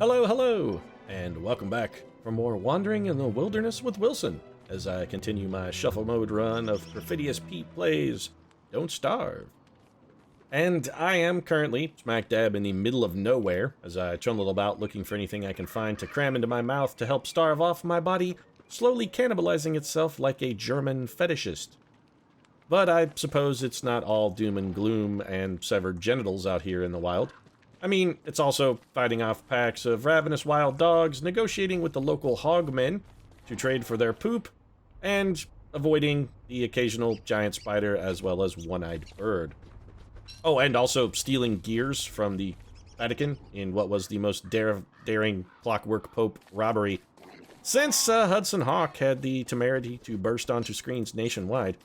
Hello, hello, and welcome back for more Wandering in the Wilderness with Wilson, as I continue my shuffle mode run of Perfidious Pete Plays Don't Starve. And I am currently smack dab in the middle of nowhere, as I trundle about looking for anything I can find to cram into my mouth to help starve off my body, slowly cannibalizing itself like a German fetishist. But I suppose it's not all doom and gloom and severed genitals out here in the wild. I mean, it's also fighting off packs of ravenous wild dogs, negotiating with the local hogmen to trade for their poop, and avoiding the occasional giant spider as well as one-eyed bird. Oh, and also stealing gears from the Vatican in what was the most daring Clockwork Pope robbery since Hudson Hawk had the temerity to burst onto screens nationwide.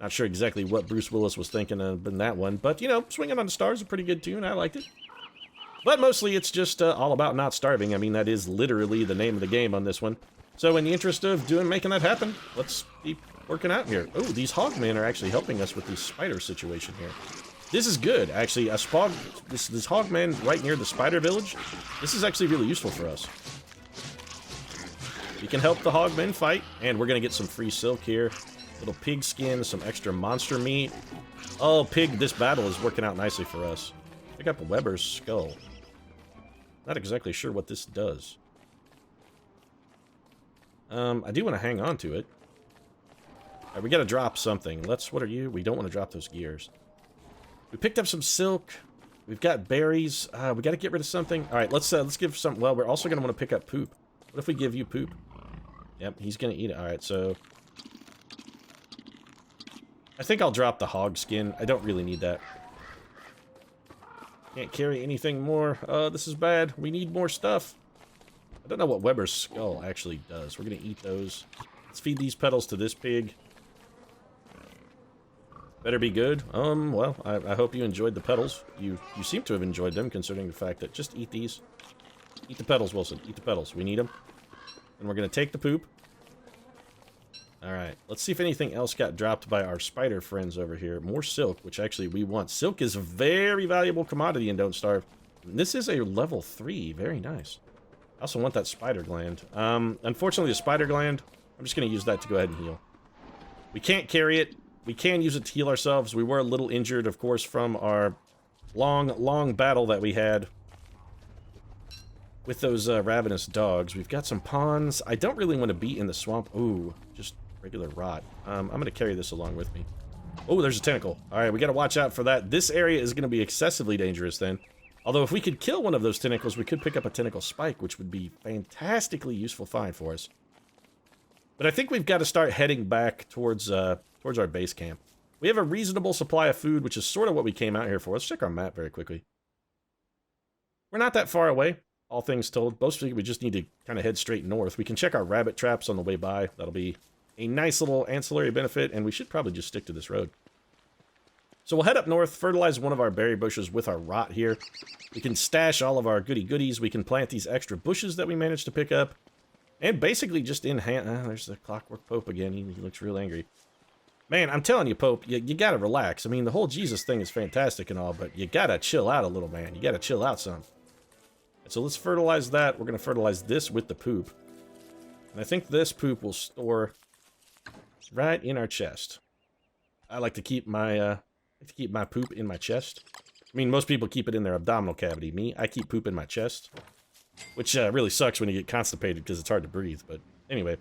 Not sure exactly what Bruce Willis was thinking of in that one, but, you know, Swinging on the Stars is a pretty good tune. I liked it. But mostly it's just all about not starving. I mean, that is literally the name of the game on this one. So in the interest of making that happen, let's keep working out here. Oh, these hogmen are actually helping us with the spider situation here. This is good, actually. This hogman right near the spider village, this is actually really useful for us. We can help the hogmen fight, and we're going to get some free silk here. Little pig skin, some extra monster meat. Oh, pig, this battle is working out nicely for us. Pick up a Weber's skull. Not exactly sure what this does. I do want to hang on to it. Alright, we gotta drop something. What are you? We don't want to drop those gears. We picked up some silk. We've got berries. We gotta get rid of something. Alright, let's give some... Well, we're also gonna want to pick up poop. What if we give you poop? Yep, he's gonna eat it. Alright, so... I think I'll drop the hog skin. I don't really need that. Can't carry anything more. This is bad. We need more stuff. I don't know what Weber's skull actually does. We're gonna eat those. Let's feed these petals to this pig. Better be good. Well, I hope you enjoyed the petals. You seem to have enjoyed them, considering the fact that... Just eat these. Eat the petals, Wilson. Eat the petals. We need them. And we're gonna take the poop. Alright, let's see if anything else got dropped by our spider friends over here. More silk, which actually we want. Silk is a very valuable commodity in Don't Starve. This is a level 3. Very nice. I also want that spider gland. Unfortunately, the spider gland, I'm just going to use that to go ahead and heal. We can't carry it. We can use it to heal ourselves. We were a little injured, of course, from our long battle that we had with those ravenous dogs. We've got some ponds. I don't really want to be in the swamp. Ooh, just... regular rot. I'm going to carry this along with me. Oh, there's a tentacle. Alright, we got to watch out for that. This area is going to be excessively dangerous then. Although if we could kill one of those tentacles, we could pick up a tentacle spike, which would be fantastically useful find for us. But I think we've got to start heading back towards our base camp. We have a reasonable supply of food, which is sort of what we came out here for. Let's check our map very quickly. We're not that far away, all things told. Mostly we just need to kind of head straight north. We can check our rabbit traps on the way by. That'll be a nice little ancillary benefit, and we should probably just stick to this road. So we'll head up north, fertilize one of our berry bushes with our rot here. We can stash all of our goodies. We can plant these extra bushes that we managed to pick up. And basically just in hand... there's the Clockwork Pope again. He looks real angry. Man, I'm telling you, Pope, you gotta relax. I mean, the whole Jesus thing is fantastic and all, but you gotta chill out a little, man. You gotta chill out some. And so let's fertilize that. We're gonna fertilize this with the poop. And I think this poop will store... right in our chest. I like to keep my poop in my chest. I mean, most people keep it in their abdominal cavity. Me, I keep poop in my chest, which really sucks when you get constipated because it's hard to breathe. But anyway,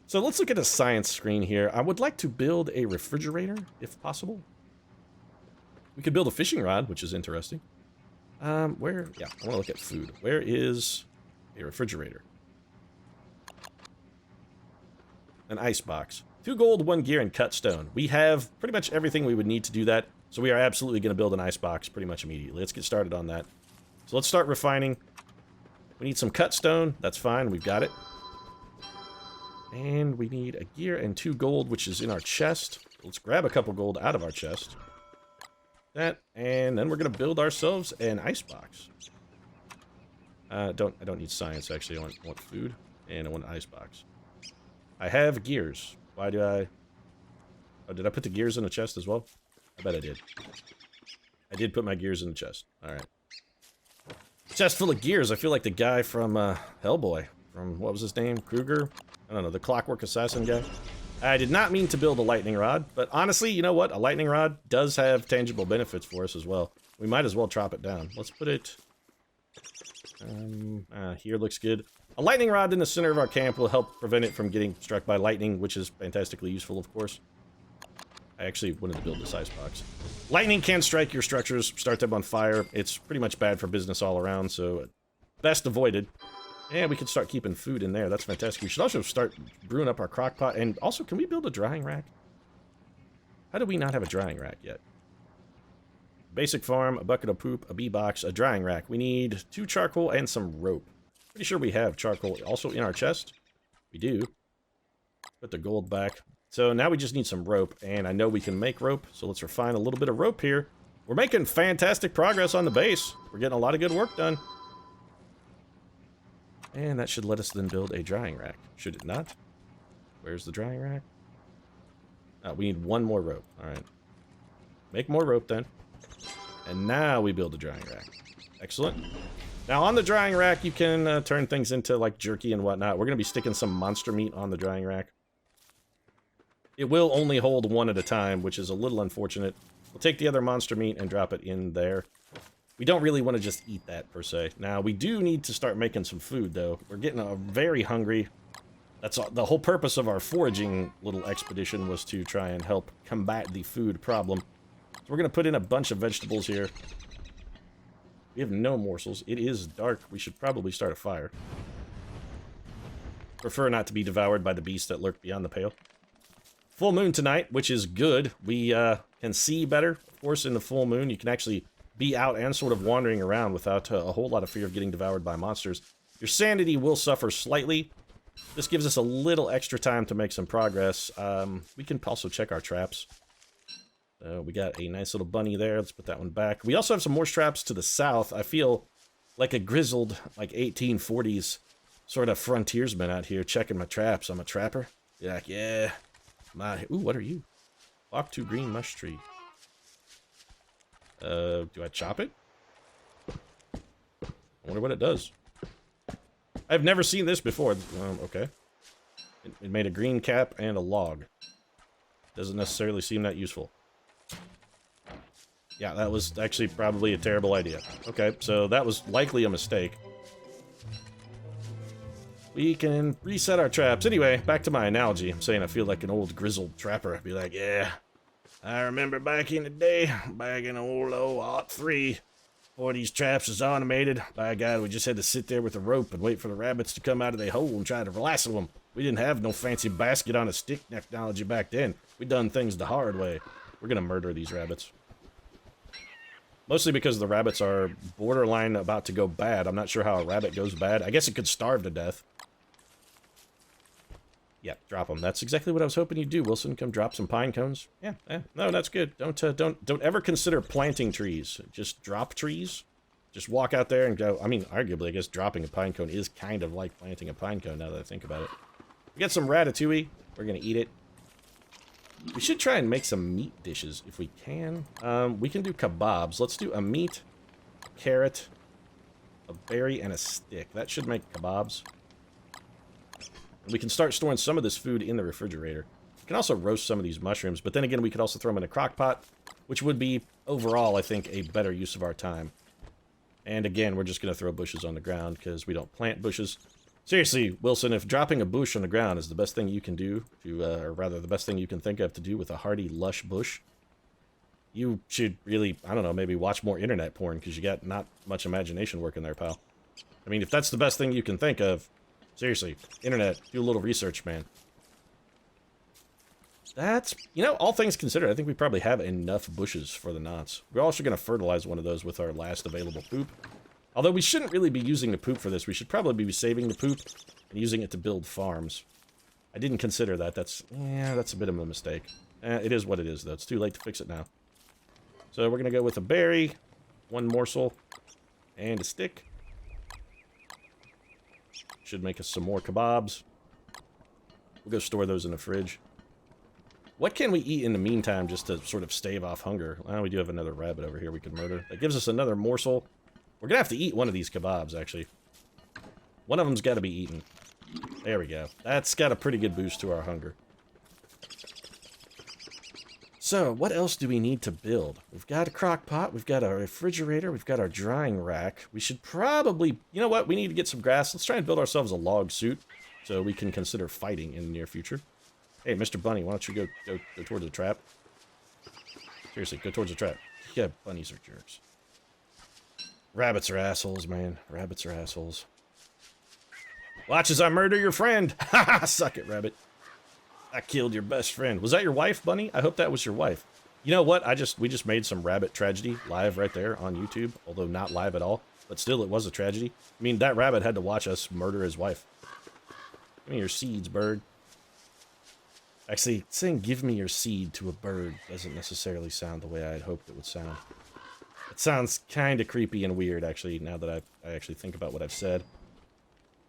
so let's look at a science screen here. I would like to build a refrigerator if possible. We could build a fishing rod, which is interesting. Yeah, I want to look at food. Where is a refrigerator? An ice box. 2 gold, 1 gear, and cut stone. We have pretty much everything we would need to do that, so we are absolutely going to build an ice box pretty much immediately. Let's get started on that. So let's start refining. We need some cut stone. That's fine. We've got it. And we need a gear and 2 gold, which is in our chest. Let's grab a couple gold out of our chest. That, and then we're going to build ourselves an ice box. I don't need science, actually. I want food, and I want an ice box. I have gears. Why do I... Oh, did I put the gears in the chest as well? I bet I did. I did put my gears in the chest. Alright. Chest full of gears. I feel like the guy from Hellboy. From, what was his name? Kruger? I don't know, the Clockwork Assassin guy. I did not mean to build a lightning rod, but honestly, you know what? A lightning rod does have tangible benefits for us as well. We might as well chop it down. Let's put it... here looks good. A lightning rod in the center of our camp will help prevent it from getting struck by lightning, which is fantastically useful, of course. I actually wanted to build this icebox. Lightning can strike your structures, start them on fire. It's pretty much bad for business all around, so best avoided. And we can start keeping food in there. That's fantastic. We should also start brewing up our crock pot. And also, can we build a drying rack? How do we not have a drying rack yet? Basic farm, a bucket of poop, a bee box, a drying rack. We need 2 charcoal and some rope. Pretty sure we have charcoal also in our chest. We do. Put the gold back. So now we just need some rope, and I know we can make rope, so let's refine a little bit of rope here. We're making fantastic progress on the base. We're getting a lot of good work done. And that should let us then build a drying rack. Should it not? Where's the drying rack? We need 1 more rope. Alright. Make more rope then. And now we build a drying rack. Excellent. Now on the drying rack, you can turn things into like jerky and whatnot. We're going to be sticking some monster meat on the drying rack. It will only hold 1 at a time, which is a little unfortunate. We'll take the other monster meat and drop it in there. We don't really want to just eat that, per se. Now, we do need to start making some food, though. We're getting very hungry. That's all, the whole purpose of our foraging little expedition was to try and help combat the food problem. So we're going to put in a bunch of vegetables here. We have no morsels. It is dark. We should probably start a fire. Prefer not to be devoured by the beasts that lurk beyond the pale. Full moon tonight, which is good. We can see better. Of course, in the full moon, you can actually be out and sort of wandering around without a whole lot of fear of getting devoured by monsters. Your sanity will suffer slightly. This gives us a little extra time to make some progress. We can also check our traps. We got a nice little bunny there. Let's put that one back. We also have some more traps to the south. I feel like a grizzled, like 1840s sort of frontiersman out here checking my traps. I'm a trapper. You're like, yeah. Ooh, what are you? Walk to green mush tree. Do I chop it? I wonder what it does. I've never seen this before. Okay. It made a green cap and a log. Doesn't necessarily seem that useful. Yeah, that was actually probably a terrible idea. Okay, so that was likely a mistake. We can reset our traps. Anyway, back to my analogy. I'm saying I feel like an old grizzled trapper. I'd be like, yeah, I remember back in the day, back in old Ot 3, before these traps was automated. By God, we just had to sit there with a rope and wait for the rabbits to come out of their hole and try to lasso them. We didn't have no fancy basket on a stick technology back then. We done things the hard way. We're gonna murder these rabbits. Mostly because the rabbits are borderline about to go bad. I'm not sure how a rabbit goes bad. I guess it could starve to death. Yeah, drop them. That's exactly what I was hoping you'd do, Wilson. Come drop some pine cones. Yeah, no, that's good. Don't ever consider planting trees. Just drop trees. Just walk out there and go. I mean, arguably, I guess dropping a pine cone is kind of like planting a pine cone, now that I think about it. We got some ratatouille. We're gonna eat it. We should try and make some meat dishes if we can. We can do kebabs. Let's do a meat, a carrot, a berry, and a stick. That should make kebabs. We can start storing some of this food in the refrigerator. We can also roast some of these mushrooms, but then again, we could also throw them in a crock pot, which would be, overall, I think, a better use of our time. And again, we're just going to throw bushes on the ground, because we don't plant bushes. Seriously, Wilson, if dropping a bush on the ground is the best thing you can do, or rather, the best thing you can think of to do with a hardy, lush bush, you should really, I don't know, maybe watch more internet porn, because you got not much imagination working there, pal. I mean, if that's the best thing you can think of, seriously, internet, do a little research, man. That's, you know, all things considered, I think we probably have enough bushes for the knots. We're also going to fertilize one of those with our last available poop. Although we shouldn't really be using the poop for this. We should probably be saving the poop and using it to build farms. I didn't consider that. That's a bit of a mistake. It is what it is, though. It's too late to fix it now. So we're going to go with a berry, one morsel, and a stick. Should make us some more kebabs. We'll go store those in the fridge. What can we eat in the meantime just to sort of stave off hunger? Well, we do have another rabbit over here we could murder. That gives us another morsel. We're gonna have to eat one of these kebabs, actually. One of them's got to be eaten. There we go. That's got a pretty good boost to our hunger. So, what else do we need to build? We've got a crock pot, we've got a refrigerator, we've got our drying rack. We should probably, you know what, we need to get some grass. Let's try and build ourselves a log suit so we can consider fighting in the near future. Hey, Mr. Bunny, why don't you go towards the trap? Seriously, go towards the trap. Yeah, bunnies are jerks. Rabbits are assholes, man. Rabbits are assholes. Watch as I murder your friend! Ha ha! Suck it, rabbit. I killed your best friend. Was that your wife, Bunny? I hope that was your wife. You know what? we just made some rabbit tragedy live right there on YouTube, although not live at all. But still, it was a tragedy. I mean, that rabbit had to watch us murder his wife. Give me your seeds, bird. Actually, saying give me your seed to a bird doesn't necessarily sound the way I had hoped it would sound. It sounds kind of creepy and weird, actually, now that I actually think about what I've said.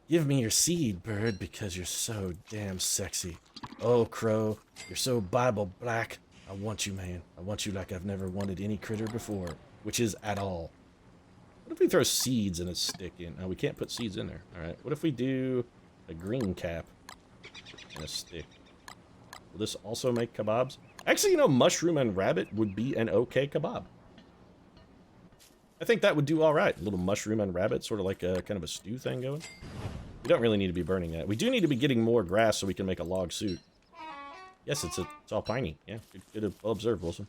Give me your seed, bird, because you're so damn sexy. Oh, crow, you're so Bible black. I want you, man. I want you like I've never wanted any critter before, which is at all. What if we throw seeds in a stick in? Oh, we can't put seeds in there. All right. What if we do a green cap and a stick? Will this also make kebabs? Actually, you know, mushroom and rabbit would be an okay kebab. I think that would do all right. A little mushroom and rabbit, sort of like a kind of a stew thing going. We don't really need to be burning that. We do need to be getting more grass so we can make a log suit. Yes, it's all piney. Yeah, good well observed, Wilson.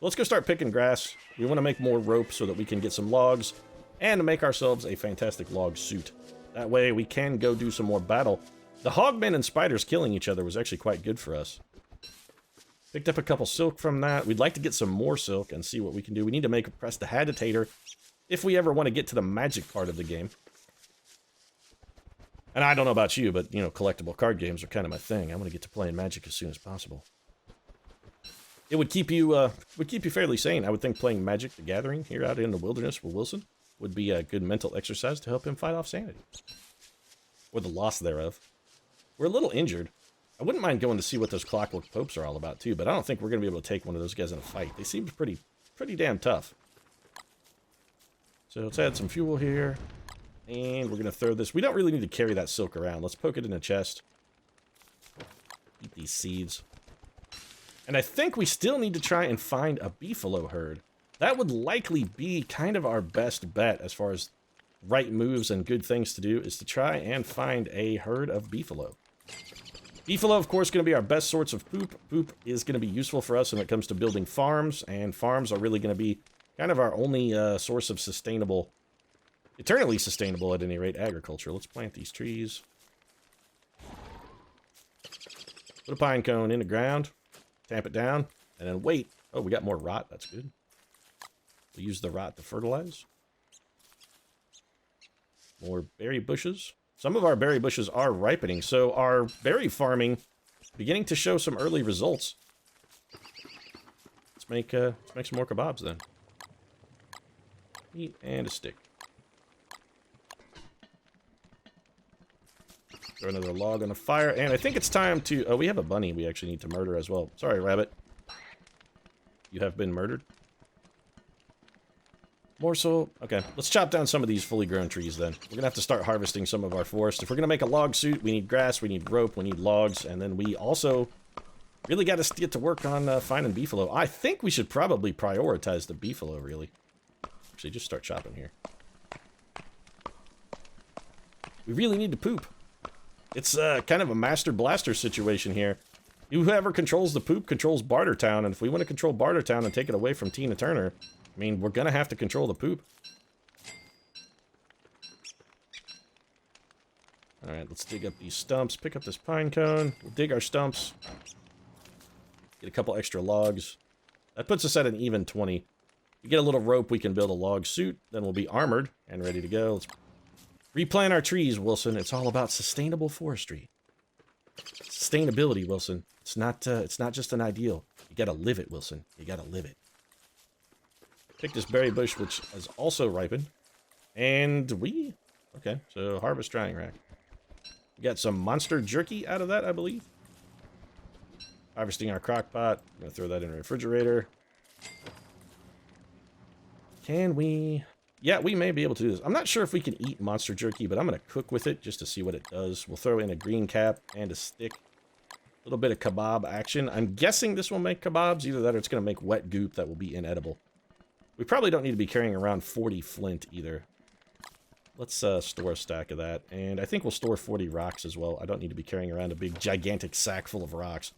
Let's go start picking grass. We want to make more rope so that we can get some logs and make ourselves a fantastic log suit. That way we can go do some more battle. The hogmen and spiders killing each other was actually quite good for us. Picked up a couple silk from that. We'd like to get some more silk and see what we can do. We need to make a prestidigitator if we ever want to get to the magic part of the game. And I don't know about you, but, you know, collectible card games are kind of my thing. I want to get to playing Magic as soon as possible. It would keep you fairly sane. I would think playing Magic the Gathering here out in the wilderness with Wilson would be a good mental exercise to help him fight off sanity. Or the loss thereof. We're a little injured. I wouldn't mind going to see what those clockwork popes are all about, too, but I don't think we're going to be able to take one of those guys in a fight. They seem pretty damn tough. So let's add some fuel here. And we're going to throw this. We don't really need to carry that silk around. Let's poke it in a chest. Eat these seeds. And I think we still need to try and find a beefalo herd. That would likely be kind of our best bet as far as right moves and good things to do, is to try and find a herd of beefalo. Beefalo, of course, going to be our best source of poop. Poop is going to be useful for us when it comes to building farms, and farms are really going to be kind of our only source of sustainable, eternally sustainable at any rate, agriculture. Let's plant these trees. Put a pine cone in the ground, tamp it down, and then wait. Oh, we got more rot. That's good. We'll use the rot to fertilize. More berry bushes. Some of our berry bushes are ripening, so our berry farming beginning to show some early results. Let's make some more kebabs then. Meat and a stick. Throw another log on the fire, and I think it's time to... Oh, we have a bunny we actually need to murder as well. Sorry, rabbit. You have been murdered. Morsel. Okay, let's chop down some of these fully grown trees then. We're gonna have to start harvesting some of our forest. If we're gonna make a log suit, we need grass, we need rope, we need logs, and then we also really got to get to work on finding beefalo. I think we should probably prioritize the beefalo, really. Actually, just start chopping here. We really need to poop. It's kind of a master blaster situation here. Whoever controls the poop controls Bartertown, and if we want to control Bartertown and take it away from Tina Turner, I mean, we're gonna have to control the poop. Alright, let's dig up these stumps, pick up this pine cone, we'll dig our stumps, get a couple extra logs. That puts us at an even 20. We get a little rope, we can build a log suit, then we'll be armored and ready to go. Let's replant our trees, Wilson. It's all about sustainable forestry. Sustainability, Wilson. It's not just an ideal. You gotta live it, Wilson. You gotta live it. Pick this berry bush, which has also ripened. And okay, so harvest drying rack. We got some monster jerky out of that, I believe. Harvesting our crock pot. I'm gonna throw that in the refrigerator. Can we Yeah, we may be able to do this. I'm not sure if we can eat monster jerky, but I'm going to cook with it just to see what it does. We'll throw in a green cap and a stick. A little bit of kebab action. I'm guessing this will make kebabs. Either that or it's going to make wet goop that will be inedible. We probably don't need to be carrying around 40 flint either. Let's store a stack of that. And I think we'll store 40 rocks as well. I don't need to be carrying around a big gigantic sack full of rocks.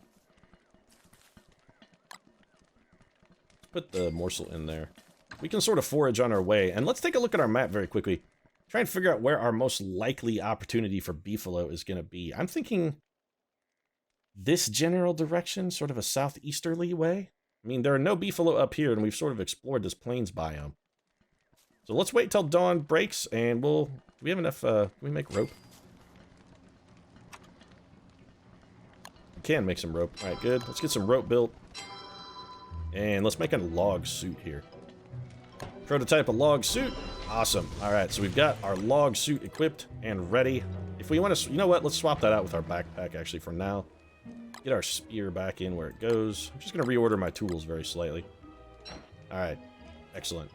Put the morsel in there. We can sort of forage on our way. And let's take a look at our map very quickly. Try and figure out where our most likely opportunity for beefalo is going to be. I'm thinking this general direction, sort of a southeasterly way. I mean, there are no beefalo up here, and we've sort of explored this plains biome. So let's wait till dawn breaks, and we'll... Do we have enough, can we make rope? We can make some rope. Alright, good. Let's get some rope built. And let's make a log suit here. Prototype a log suit. Awesome. Alright, so we've got our log suit equipped and ready. If we want to... You know what? Let's swap that out with our backpack, actually, for now. Get our spear back in where it goes. I'm just going to reorder my tools very slightly. Alright. Excellent.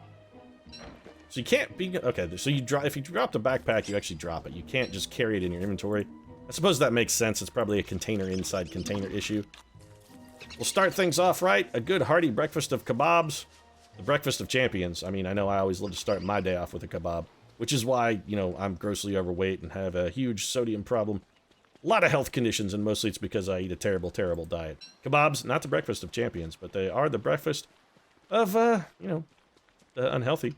So you can't be... Okay, so you drop... If you drop the backpack, you actually drop it. You can't just carry it in your inventory. I suppose that makes sense. It's probably a container inside container issue. We'll start things off right. A good hearty breakfast of kebabs. The breakfast of champions. I mean, I know I always love to start my day off with a kebab. Which is why, you know, I'm grossly overweight and have a huge sodium problem. A lot of health conditions, and mostly it's because I eat a terrible, terrible diet. Kebabs, not the breakfast of champions, but they are the breakfast of, you know, the unhealthy.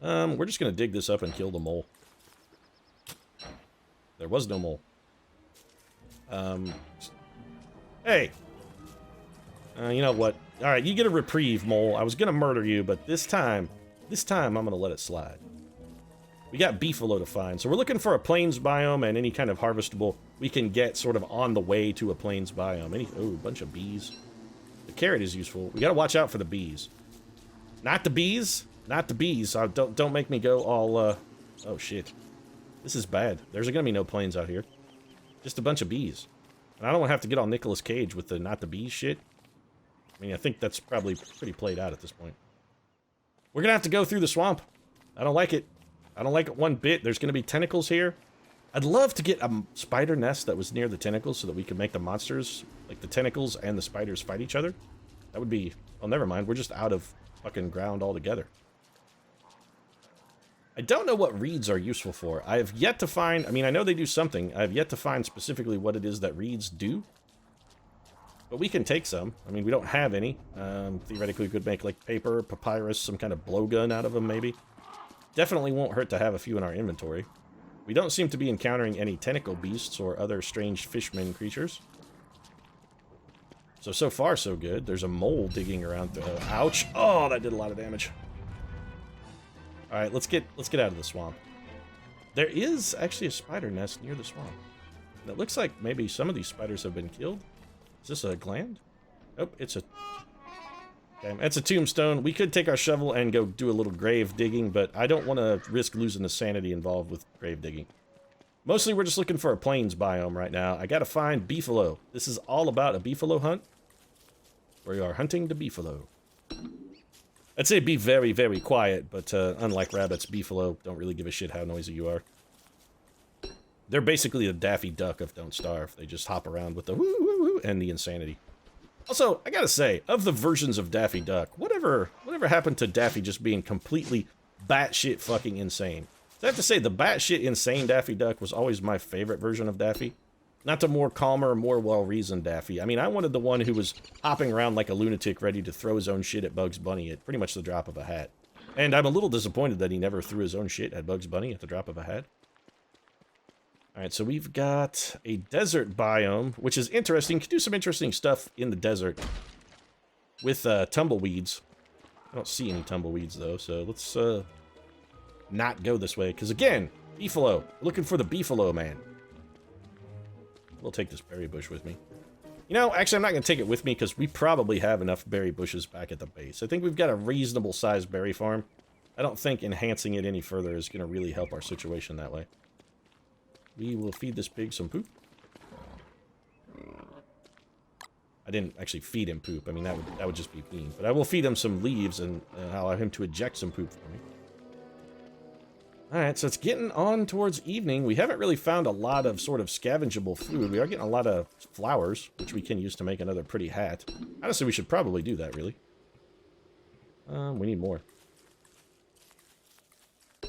We're just gonna dig this up and kill the mole. There was no mole. Hey! You know what? Alright, you get a reprieve, mole. I was gonna murder you, but this time I'm gonna let it slide. We got beefalo to find, so we're looking for a plains biome and any kind of harvestable we can get sort of on the way to a plains biome. Oh, a bunch of bees. The carrot is useful. We gotta watch out for the bees. Not the bees! Not the bees. Don't make me go all, Oh, shit. This is bad. There's gonna be no plains out here. Just a bunch of bees. And I don't want to have to get on Nicolas Cage with the not the bees shit. I mean, I think that's probably pretty played out at this point. We're gonna have to go through the swamp. I don't like it. I don't like it one bit. There's gonna be tentacles here. I'd love to get a spider nest that was near the tentacles so that we could make the monsters, like the tentacles and the spiders, fight each other. That would be... Oh, never mind. We're just out of fucking ground altogether. I don't know what reeds are useful for. I have yet to find... I mean, I know they do something. I have yet to find specifically what it is that reeds do. But we can take some. I mean, we don't have any. Theoretically, we could make, like, paper, papyrus, some kind of blowgun out of them, maybe. Definitely won't hurt to have a few in our inventory. We don't seem to be encountering any tentacle beasts or other strange fishman creatures. So far, so good. There's a mole digging around. Ouch. Oh, that did a lot of damage. Alright, let's get out of the swamp. There is actually a spider nest near the swamp. And it looks like maybe some of these spiders have been killed. Is this a gland? Nope, it's a... Okay, it's a tombstone. We could take our shovel and go do a little grave digging, but I don't want to risk losing the sanity involved with grave digging. Mostly we're just looking for a plains biome right now. I gotta find beefalo. This is all about a beefalo hunt. We are hunting the beefalo. I'd say be very, very quiet, but unlike rabbits, beefalo don't really give a shit how noisy you are. They're basically the Daffy Duck of Don't Starve. They just hop around with the woo woo woo and the insanity. Also, I gotta say, of the versions of Daffy Duck, whatever happened to Daffy just being completely batshit fucking insane? So I have to say, the batshit insane Daffy Duck was always my favorite version of Daffy. Not the more calmer, more well-reasoned Daffy. I mean, I wanted the one who was hopping around like a lunatic ready to throw his own shit at Bugs Bunny at pretty much the drop of a hat. And I'm a little disappointed that he never threw his own shit at Bugs Bunny at the drop of a hat. Alright, so we've got a desert biome, which is interesting. Can do some interesting stuff in the desert with tumbleweeds. I don't see any tumbleweeds, though, so let's not go this way. Because, again, beefalo. Looking for the beefalo, man. We'll take this berry bush with me. You know, actually, I'm not going to take it with me because we probably have enough berry bushes back at the base. I think we've got a reasonable-sized berry farm. I don't think enhancing it any further is going to really help our situation that way. We will feed this pig some poop. I didn't actually feed him poop. I mean, that would just be mean. But I will feed him some leaves and allow him to eject some poop for me. Alright, so it's getting on towards evening. We haven't really found a lot of sort of scavengeable food. We are getting a lot of flowers, which we can use to make another pretty hat. Honestly, we should probably do that, really. We need more.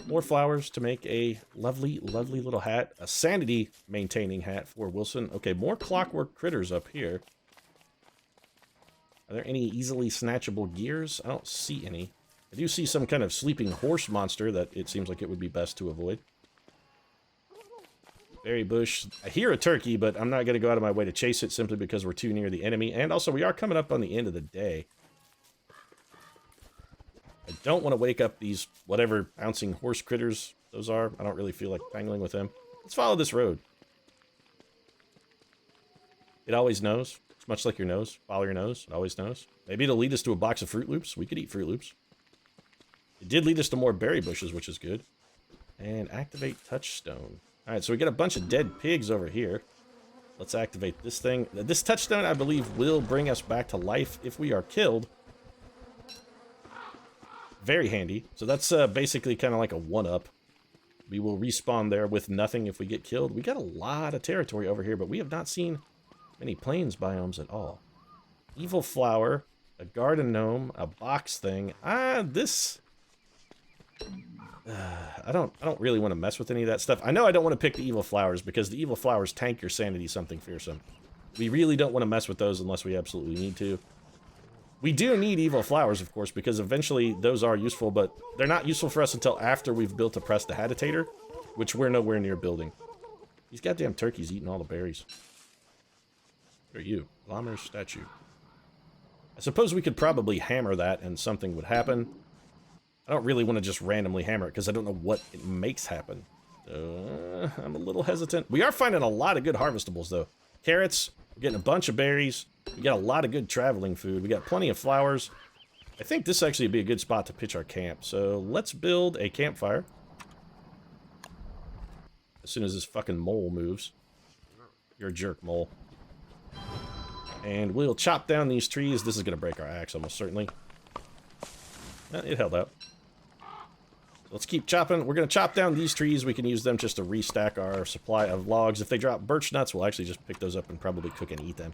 More flowers to make a lovely, lovely little hat. A sanity-maintaining hat for Wilson. Okay, more clockwork critters up here. Are there any easily snatchable gears? I don't see any. I do see some kind of sleeping horse monster that it seems like it would be best to avoid. Berry bush. I hear a turkey, but I'm not going to go out of my way to chase it simply because we're too near the enemy. And also, we are coming up on the end of the day. I don't want to wake up these whatever bouncing horse critters those are. I don't really feel like tangling with them. Let's follow this road. It always knows. It's much like your nose. Follow your nose. It always knows. Maybe it'll lead us to a box of Fruit Loops. We could eat Fruit Loops. It did lead us to more berry bushes, which is good. And activate touchstone. Alright, so we got a bunch of dead pigs over here. Let's activate this thing. This touchstone, I believe, will bring us back to life if we are killed. Very handy. So that's basically kind of like a one-up. We will respawn there with nothing if we get killed. We got a lot of territory over here, but we have not seen many plains biomes at all. Evil flower, a garden gnome, a box thing. This... I don't really want to mess with any of that stuff. I know I don't want to pick the evil flowers because the evil flowers tank your sanity something fearsome. We really don't want to mess with those unless we absolutely need to. We do need evil flowers, of course, because eventually those are useful, but they're not useful for us until after we've built a prestidigitator, which we're nowhere near building. These goddamn turkeys eating all the berries. What are you? Lammer's statue. I suppose we could probably hammer that and something would happen. I don't really want to just randomly hammer it because I don't know what it makes happen. I'm a little hesitant. We are finding a lot of good harvestables, though. Carrots, we're getting a bunch of berries. We got a lot of good traveling food. We got plenty of flowers. I think this actually would be a good spot to pitch our camp. So let's build a campfire. As soon as this fucking mole moves. You're a jerk, mole. And we'll chop down these trees. This is going to break our axe almost certainly. It held out. Let's keep chopping. We're going to chop down these trees. We can use them just to restack our supply of logs. If they drop birch nuts, we'll actually just pick those up and probably cook and eat them.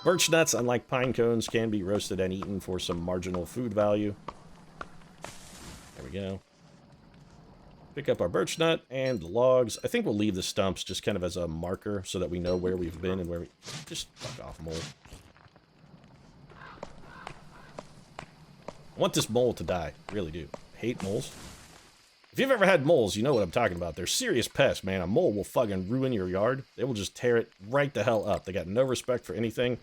Birch nuts, unlike pine cones, can be roasted and eaten for some marginal food value. There we go. Pick up our birch nut and the logs. I think we'll leave the stumps just kind of as a marker so that we know where we've been and where we... Just fuck off, mole. I want this mole to die. I really do. I hate moles. If you've ever had moles, you know what I'm talking about. They're serious pests, man. A mole will fucking ruin your yard. They will just tear it right the hell up. They got no respect for anything.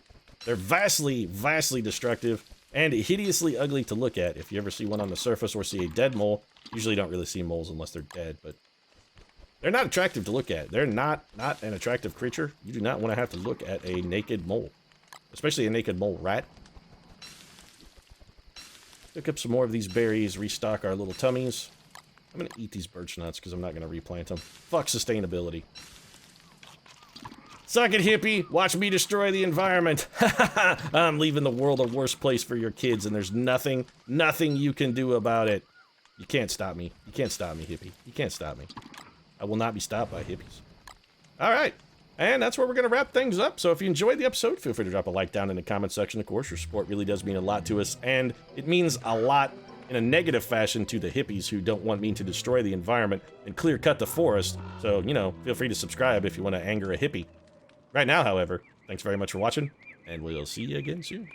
They're vastly, vastly destructive and hideously ugly to look at. If you ever see one on the surface or see a dead mole, usually don't really see moles unless they're dead, but they're not attractive to look at. They're not an attractive creature. You do not want to have to look at a naked mole, especially a naked mole rat. Pick up some more of these berries, restock our little tummies. I'm going to eat these birch nuts because I'm not going to replant them. Fuck sustainability. Suck it, hippie. Watch me destroy the environment. I'm leaving the world a worse place for your kids, and there's nothing you can do about it. You can't stop me. You can't stop me, hippie. You can't stop me. I will not be stopped by hippies. All right. And that's where we're going to wrap things up. So if you enjoyed the episode, feel free to drop a like down in the comment section. Of course, your support really does mean a lot to us, and it means a lot in a negative fashion to the hippies who don't want me to destroy the environment and clear cut the forest. So, you know, feel free to subscribe if you want to anger a hippie. Right now, however, thanks very much for watching, and we'll see you again soon.